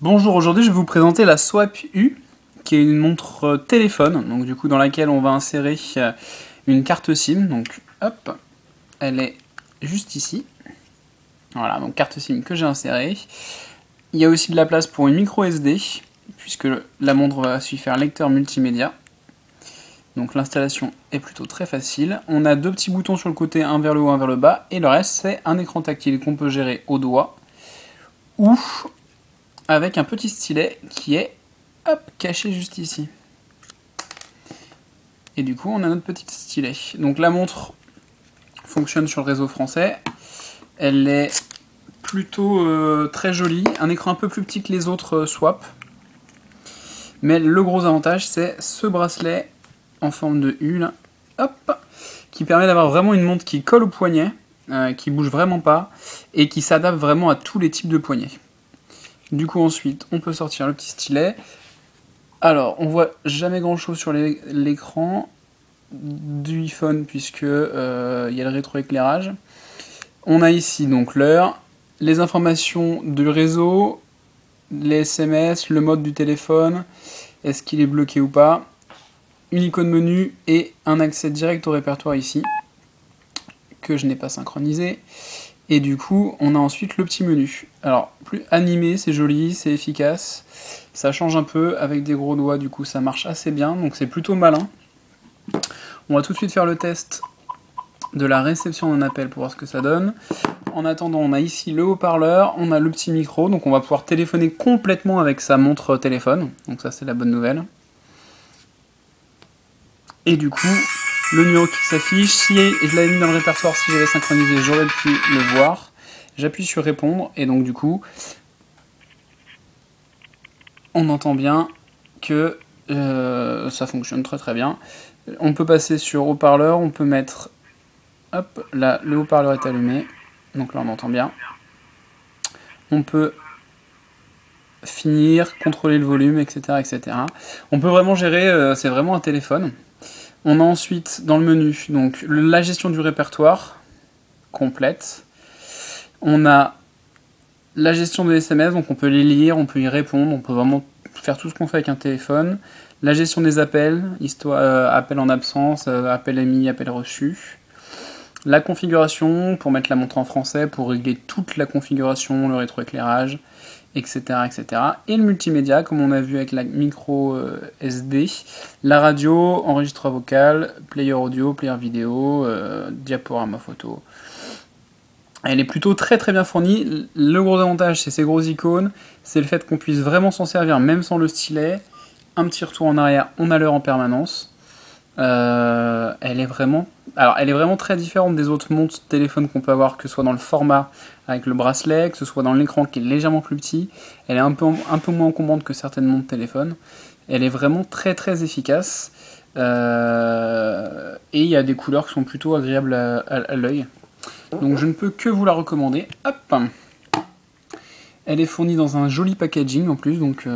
Bonjour, aujourd'hui je vais vous présenter la Swap U, qui est une montre téléphone, donc du coup dans laquelle on va insérer une carte SIM, donc hop, elle est juste ici. Voilà, donc carte SIM que j'ai insérée. Il y a aussi de la place pour une micro SD, puisque la montre va aussi faire lecteur multimédia. Donc l'installation est plutôt très facile. On a deux petits boutons sur le côté, un vers le haut, un vers le bas, et le reste c'est un écran tactile qu'on peut gérer au doigt, ou avec un petit stylet qui est caché juste ici. Et du coup on a notre petit stylet. Donc la montre fonctionne sur le réseau français. Elle est plutôt très jolie. Un écran un peu plus petit que les autres Swap. Mais le gros avantage c'est ce bracelet en forme de U là, hop, qui permet d'avoir vraiment une montre qui colle au poignet, qui bouge vraiment pas, et qui s'adapte vraiment à tous les types de poignets. Du coup ensuite on peut sortir le petit stylet. Alors on voit jamais grand chose sur l'écran du iPhone puisque y a le rétroéclairage. On a ici donc l'heure, les informations du réseau, les SMS, le mode du téléphone, est-ce qu'il est bloqué ou pas, une icône menu et un accès direct au répertoire ici que je n'ai pas synchronisé. Et du coup, on a ensuite le petit menu. Alors, plus animé, c'est joli, c'est efficace. Ça change un peu avec des gros doigts, du coup ça marche assez bien, donc c'est plutôt malin. On va tout de suite faire le test de la réception d'un appel pour voir ce que ça donne. En attendant, on a ici le haut-parleur, on a le petit micro, donc on va pouvoir téléphoner complètement avec sa montre téléphone. Donc ça c'est la bonne nouvelle. Et du coup, le numéro qui s'affiche, si je l'avais mis dans le répertoire, si j'avais synchronisé, j'aurais pu le voir. J'appuie sur répondre, et donc du coup, on entend bien que ça fonctionne très très bien. On peut passer sur haut-parleur, on peut mettre, hop, là le haut-parleur est allumé, donc là on entend bien. On peut finir, contrôler le volume, etc. etc. On peut vraiment gérer, c'est vraiment un téléphone. On a ensuite dans le menu donc la gestion du répertoire complète. On a la gestion des SMS, donc on peut les lire, on peut y répondre, on peut vraiment faire tout ce qu'on fait avec un téléphone. La gestion des appels, appel en absence, appel émis, appel reçu. La configuration, pour mettre la montre en français, pour régler toute la configuration, le rétroéclairage, etc., etc. Et le multimédia, comme on a vu avec la micro SD. La radio, enregistreur vocal, player audio, player vidéo, diaporama photo. Elle est plutôt très très bien fournie. Le gros avantage, c'est ces grosses icônes, c'est le fait qu'on puisse vraiment s'en servir même sans le stylet. Un petit retour en arrière, on a l'heure en permanence. Elle est vraiment très différente des autres montres téléphones qu'on peut avoir, que ce soit dans le format avec le bracelet, que ce soit dans l'écran qui est légèrement plus petit. Elle est un peu moins encombrante que certaines montres téléphones. Elle est vraiment très très efficace. Et il y a des couleurs qui sont plutôt agréables à l'œil. Donc je ne peux que vous la recommander. Hop. Elle est fournie dans un joli packaging en plus, donc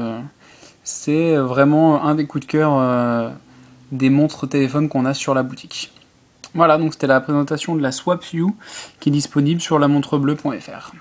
c'est vraiment un des coups de cœur des montres téléphones qu'on a sur la boutique. Voilà, donc c'était la présentation de la Swap U qui est disponible sur lamontrebleu.fr.